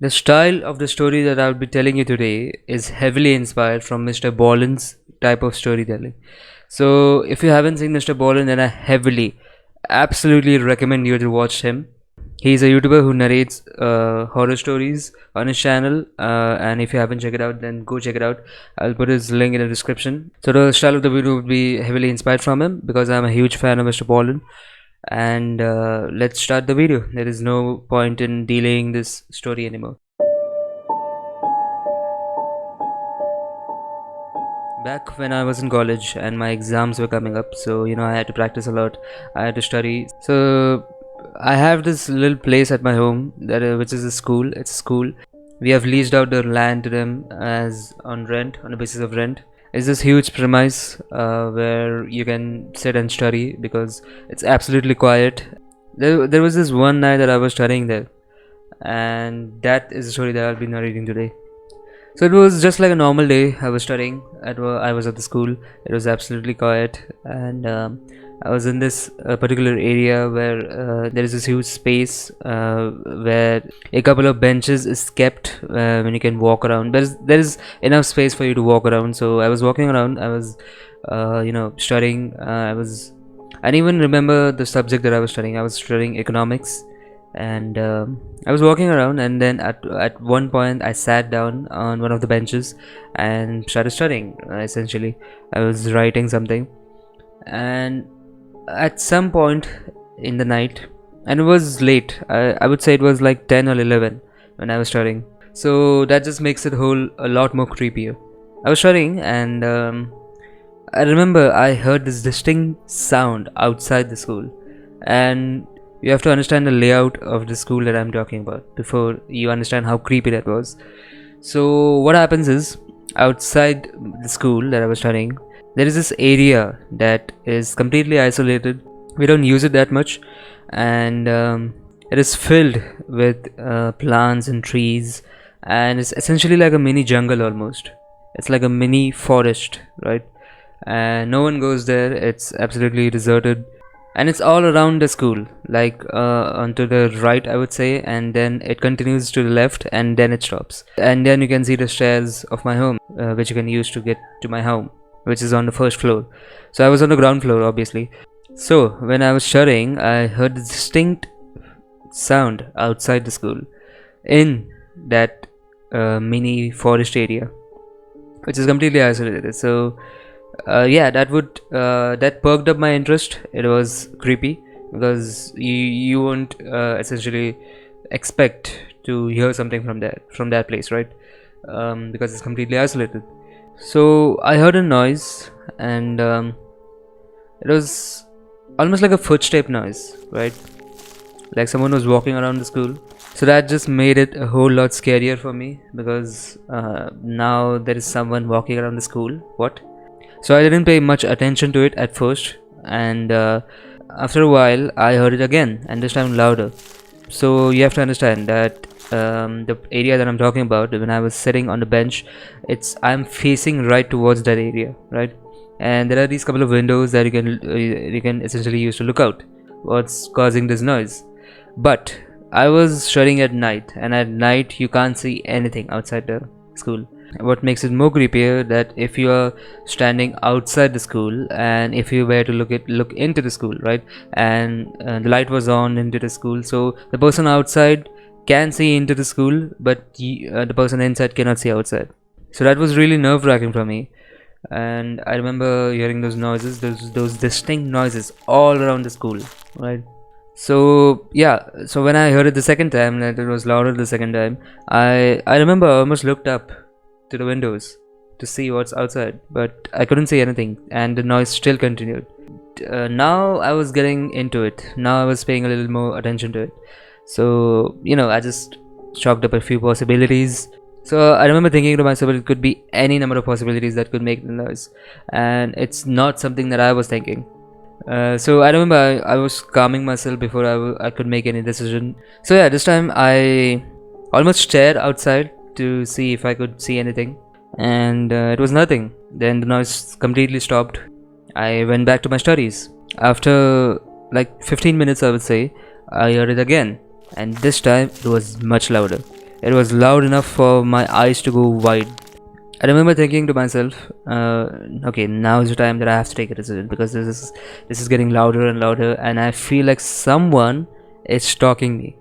The style of the story that I'll be telling you today is heavily inspired from MrBallen's type of storytelling. So, if you haven't seen MrBallen, then I absolutely recommend you to watch him. He's a YouTuber who narrates horror stories on his channel, and if you haven't checked it out, then go check it out. I'll put his link in the description. So, the style of the video would be heavily inspired from him because I'm a huge fan of MrBallen. And let's start the video. There is no point in delaying this story anymore. Back when I was in college and my exams were coming up, so I had to practice a lot. I had to study. So I have this little place at my home that which is a school. It's a school. We have leased out the land to them as on rent, on the basis of rent. It's this huge premise where you can sit and study because it's absolutely quiet. There was this one night that I was studying there, and that is the story that I'll be narrating today. So it was just like a normal day. I was studying. I was at the school. It was absolutely quiet, and I was in this particular area where there is this huge space where a couple of benches is kept when you can walk around. There is enough space for you to walk around. So I was walking around. I was studying. I didn't even remember the subject that I was studying. I was studying economics, and I was walking around, and then at one point I sat down on one of the benches and started studying. Essentially, I was writing something, and at some point in the night, and it was late. I would say it was like 10 or 11 when I was studying. So that just makes it a lot more creepier. I was studying, and I remember I heard this distinct sound outside the school, and you have to understand the layout of the school that I'm talking about before you understand how creepy that was. So what happens is, outside the school that I was studying, there is this area that is completely isolated. We don't use it that much, and it is filled with plants and trees, and it's essentially like a mini jungle almost. It's like a mini forest, right? And no one goes there. It's absolutely deserted, and it's all around the school, like onto the right, I would say, and then it continues to the left, and then it stops, and then you can see the stairs of my home, which you can use to get to my home, which is on the first floor. So I was on the ground floor, obviously. So when I was studying, I heard a distinct sound outside the school in that mini forest area, which is completely isolated. So yeah, that perked up my interest. It was creepy because you won't essentially expect to hear something from that place, right? Because it's completely isolated. So I heard a noise, and it was almost like a footstep noise, right? Like someone was walking around the school. So that just made it a whole lot scarier for me because now there is someone walking around the school. What? So I didn't pay much attention to it at first, and after a while I heard it again, and this time louder. So you have to understand that the area that I'm talking about, when I was sitting on the bench, I'm facing right towards that area, right? And there are these couple of windows that you can essentially use to look out what's causing this noise. But I was studying at night, and at night you can't see anything outside the school. What makes it more creepier that if you are standing outside the school, and if you were to look into the school, right, and the light was on into the school, so the person outside can see into the school, but the person inside cannot see outside. So that was really nerve-wracking for me, and I remember hearing those noises, those distinct noises all around the school, right? So yeah, so when I heard it the second time, that it was louder the second time, I remember I almost looked up to the windows to see what's outside, but I couldn't see anything, and the noise still continued. Now I was getting into it. Now I was paying a little more attention to it. So I just chalked up a few possibilities. So I remember thinking to myself, it could be any number of possibilities that could make the noise, and it's not something that I was thinking. So I remember I was calming myself before I could make any decision. So yeah, this time I almost stared outside to see if I could see anything, and it was nothing. Then the noise completely stopped. I went back to my studies. After like 15 minutes, I would say, I heard it again, and this time it was much louder. It was loud enough for my eyes to go wide. I remember thinking to myself, okay, now is the time that I have to take a decision, because this is getting louder and louder, and I feel like someone is stalking me.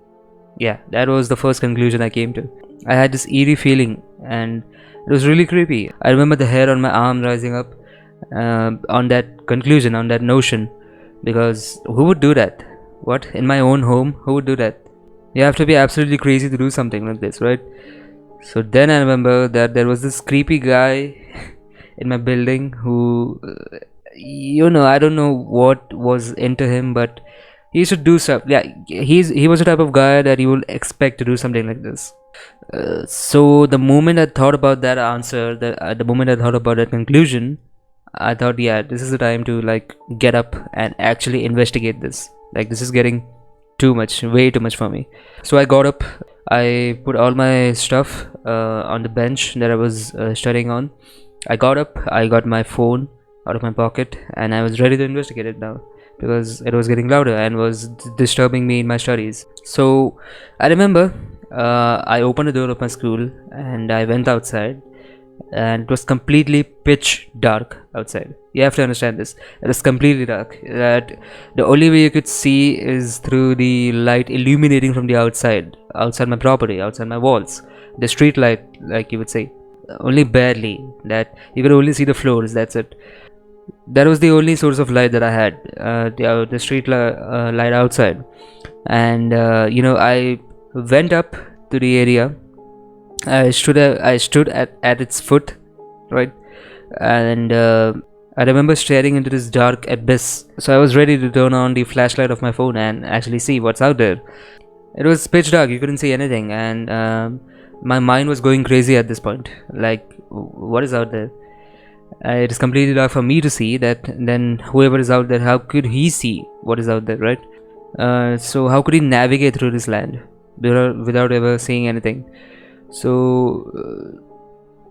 Yeah, that was the first conclusion I came to. I had this eerie feeling, and it was really creepy. I remember the hair on my arm rising up on that conclusion, on that notion, because who would do that? What? In my own home? Who would do that? You have to be absolutely crazy to do something like this, right? So then I remember that there was this creepy guy in my building who, I don't know what was into him, but he should do stuff. Yeah, he was the type of guy that you will expect to do something like this. So the moment I thought about that answer, the moment I thought about that conclusion, I thought, yeah, this is the time to like get up and actually investigate this. Like, this is getting too much, way too much for me. So I got up. I put all my stuff on the bench that I was studying on. I got up. I got my phone out of my pocket, and I was ready to investigate it now, because it was getting louder and was disturbing me in my studies. So I remember I opened the door of my school and I went outside, and it was completely pitch dark outside. You have to understand this. It was completely dark. That the only way you could see is through the light illuminating from the outside my property, outside my walls. The street light, like you would say, only barely. That you could only see the floors. That's it. That was the only source of light that I had. The street light outside, and I went up to the area. I stood at its foot, right? And I remember staring into this dark abyss. So I was ready to turn on the flashlight of my phone and actually see what's out there. It was pitch dark, you couldn't see anything, and my mind was going crazy at this point. Like, what is out there? It is completely dark for me to see that. Then whoever is out there, how could he see what is out there, right? So how could he navigate through this land without ever seeing anything? So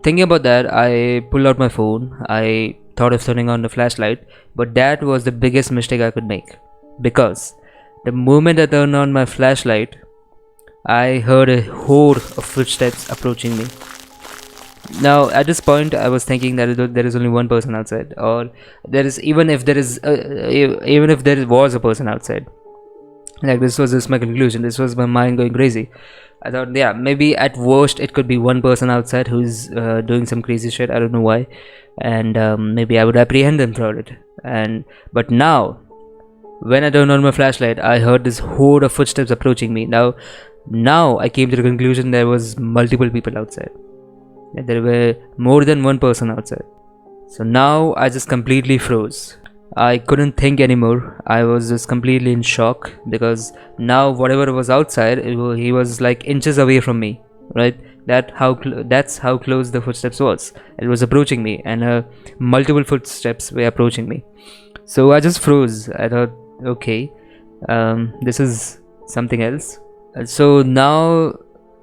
thinking about that, I pulled out my phone. I thought of turning on the flashlight, but that was the biggest mistake I could make, because the moment I turned on my flashlight, I heard a horde of footsteps approaching me. Now at this point I was thinking that there is only one person outside, or there is, even if there was a person outside. Like, this was just my conclusion. This was my mind going crazy. I thought, yeah, maybe at worst it could be one person outside who's doing some crazy shit. I don't know why, and maybe I would apprehend them for it. But now, when I turned on my flashlight, I heard this horde of footsteps approaching me. Now I came to the conclusion there was multiple people outside. There were more than one person outside. So now I just completely froze. I couldn't think anymore. I was just completely in shock, because now whatever was outside, he was like inches away from me, right? That's how close the footsteps was. It was approaching me, and multiple footsteps were approaching me. So I just froze. I thought, okay, this is something else. So now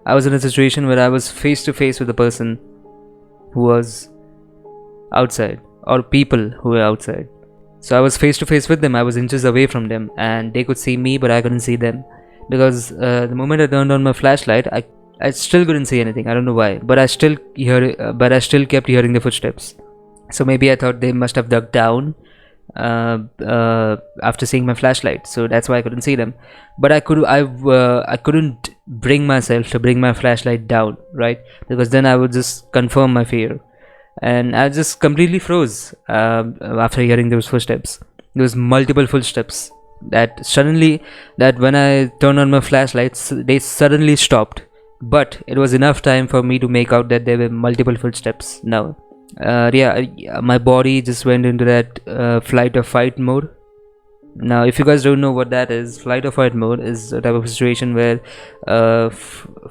I was in a situation where I was face to face with a person who was outside, or people who were outside. So I was face to face with them. I was inches away from them, and they could see me, but I couldn't see them, because the moment I turned on my flashlight, I still couldn't see anything. I don't know why, but I still kept hearing the footsteps. So maybe I thought they must have dug down after seeing my flashlight, so that's why I couldn't see them. But I couldn't bring myself to bring my flashlight down, right? Because then I would just confirm my fear, and I just completely froze after hearing those footsteps. There was multiple footsteps that when I turned on my flashlights, they suddenly stopped. But it was enough time for me to make out that there were multiple footsteps now. My body just went into that flight or fight mode. Now, if you guys don't know what that is, flight or fight mode is a type of situation where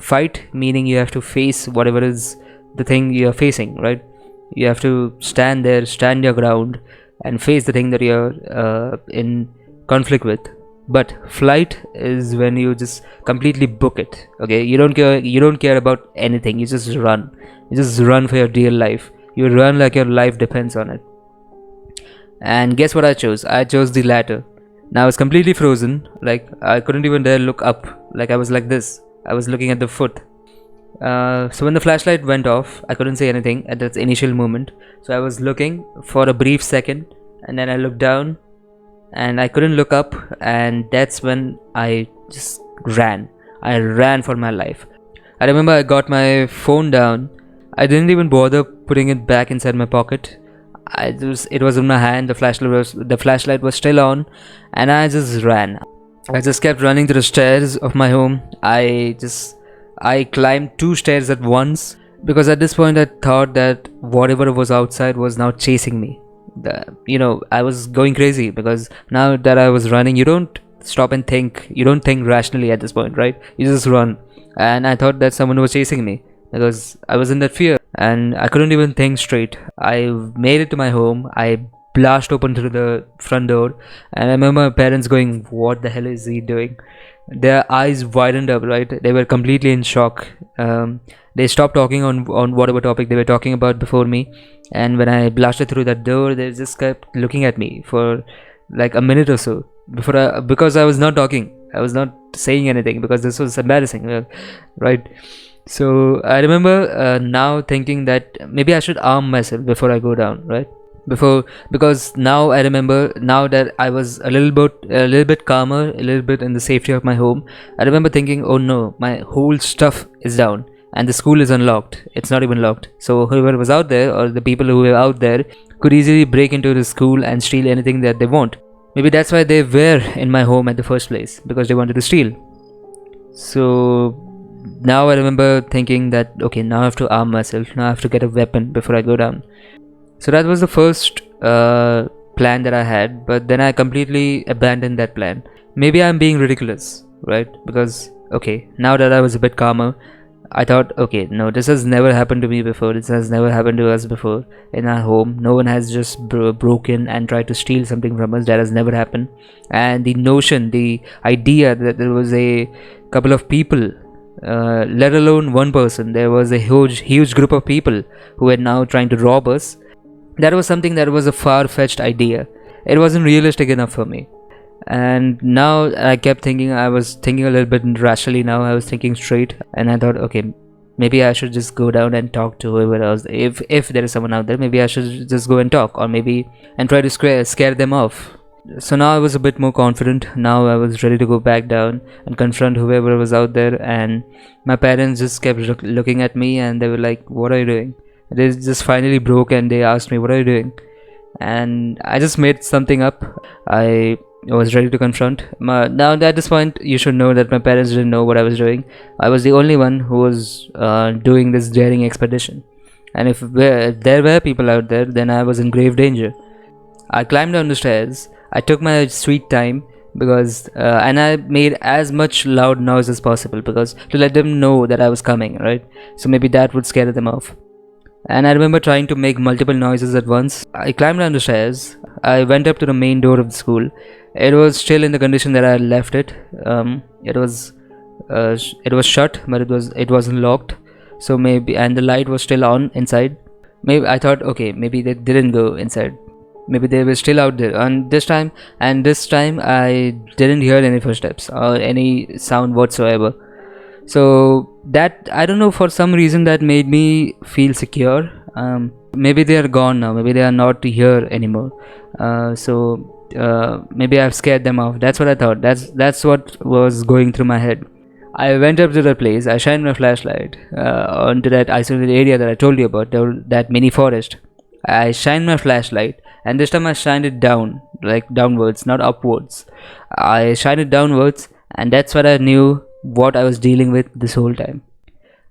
fight, meaning you have to face whatever is the thing you are facing, right? You have to stand your ground, and face the thing that you're in conflict with. But flight is when you just completely book it. Okay, you don't care about anything. You just run for your dear life. You run like your life depends on it. And guess what I chose? I chose the latter. Now I was completely frozen. Like, I couldn't even dare look up. Like, I was like this. I was looking at the foot. So when the flashlight went off, I couldn't say anything at that initial moment. So I was looking for a brief second, and then I looked down, and I couldn't look up, and that's when I just ran. I ran for my life. I remember I got my phone down. I didn't even bother putting it back inside my pocket. It was in my hand. The flashlight was still on, and I just ran. I just kept running to the stairs of my home. I climbed two stairs at once because at this point I thought that whatever was outside was now chasing me. I was going crazy because now that I was running, you don't stop and think. You don't think rationally at this point, right? You just run. And I thought that someone was chasing me because I was in that fear and I couldn't even think straight. I made it to my home. I blasted open through the front door, and I remember my parents going, "What the hell is he doing?" Their eyes widened up, right? They were completely in shock. They stopped talking on whatever topic they were talking about before me, and when I blasted through that door, they just kept looking at me for like a minute or so because I was not talking. I was not saying anything because this was embarrassing, right? So I remember now thinking that maybe I should arm myself before I go down, right? Because now I remember, now that I was a little bit calmer, a little bit in the safety of my home, I remember thinking, oh no, my whole stuff is down and the school is unlocked. It's not even locked. So whoever was out there, or the people who were out there, could easily break into the school and steal anything that they want. Maybe that's why they were in my home at the first place, because they wanted to steal. So now I remember thinking that okay, now I have to arm myself, now I have to get a weapon before I go down. So that was the first plan that I had, but then I completely abandoned that plan. Maybe I'm being ridiculous, right? Because okay, now that I was a bit calmer, I thought, okay, no, this has never happened to me before. This has never happened to us before in our home. No one has just broken and tried to steal something from us. That has never happened. And the notion, the idea that there was a couple of people, let alone one person, there was a huge group of people who were now trying to rob us. That was something that was a far-fetched idea. It wasn't realistic enough for me. And now I kept thinking, I was thinking a little bit rationally now. I was thinking straight, and I thought, okay, maybe I should just go down and talk to whoever else. If there is someone out there, maybe I should just go and talk, or maybe and try to scare them off. So now I was a bit more confident. Now I was ready to go back down and confront whoever was out there. And my parents just kept looking at me, and they were like, "What are you doing?" They just finally broke, and they asked me, "What are you doing?" And I just made something up. I was ready to confront. Now at this point, you should know that my parents didn't know what I was doing. I was the only one who was doing this daring expedition. And if there were people out there, then I was in grave danger. I climbed down the stairs. I took my sweet time because and I made as much loud noise as possible because to let them know that I was coming, right? So maybe that would scare them off. And I remember trying to make multiple noises at once. I climbed down the stairs. I went up to the main door of the school. It was still in the condition that I had left it. It was shut, but it wasn't locked. So maybe, and the light was still on inside. Maybe I thought, okay, maybe they didn't go inside. Maybe they were still out there. And this time I didn't hear any footsteps or any sound whatsoever. So that, I don't know, for some reason that made me feel secure. Maybe they are gone now. Maybe they are not here anymore. Maybe I've scared them off. That's what I thought. That's what was going through my head. I went up to the place. I shined my flashlight onto that isolated area that I told you about, that mini forest. I shined my flashlight, and this time I shined it down, like downwards, not upwards. I shined it downwards, and that's what I knew what I was dealing with this whole time.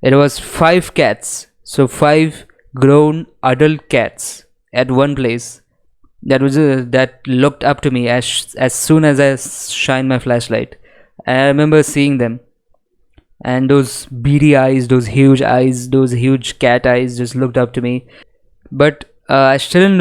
It was 5 cats, so 5 grown adult cats at one place that looked up to me as soon as I shined my flashlight. And I remember seeing them, and those beady eyes, those huge cat eyes, just looked up to me. But I still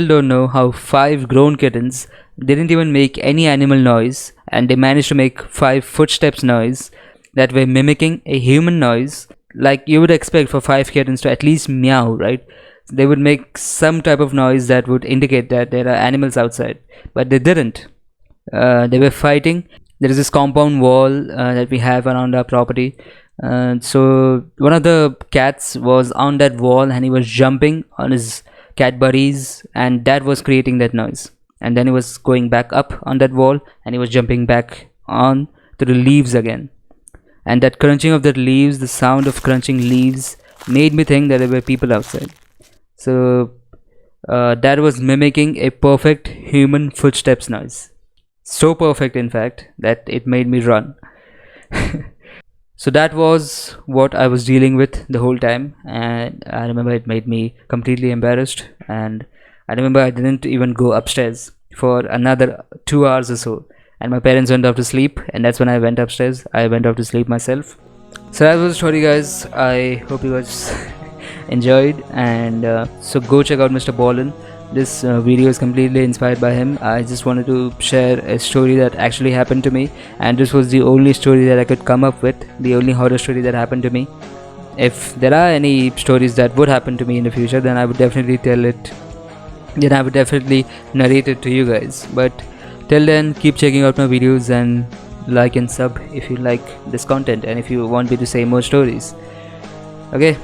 don't know how 5 grown kittens didn't even make any animal noise, and they managed to make 5 footsteps noise that were mimicking a human noise, like you would expect for 5 kittens to at least meow, right? They would make some type of noise that would indicate that there are animals outside, but they didn't. They were fighting. There is this compound wall that we have around our property. So one of the cats was on that wall and he was jumping on his cat buddies, and that was creating that noise. And then he was going back up on that wall and he was jumping back on to the leaves again. And that crunching of the leaves, the sound of crunching leaves, made me think that there were people outside. So that was mimicking a perfect human footsteps noise. So perfect, in fact, that it made me run. So that was what I was dealing with the whole time, and I remember it made me completely embarrassed. And I remember I didn't even go upstairs for another 2 hours or so, and my parents went off to sleep, and that's when I went upstairs. I went off to sleep myself. So that was the story, guys. I hope you guys enjoyed, and so go check out MrBallen. This video is completely inspired by him. I just wanted to share a story that actually happened to me, and this was the only story that I could come up with, the only horror story that happened to me. If there are any stories that would happen to me in the future, then I would definitely tell it, then I would definitely narrate it to you guys. But till then, keep checking out my videos and like and sub if you like this content and if you want me to say more stories. Okay,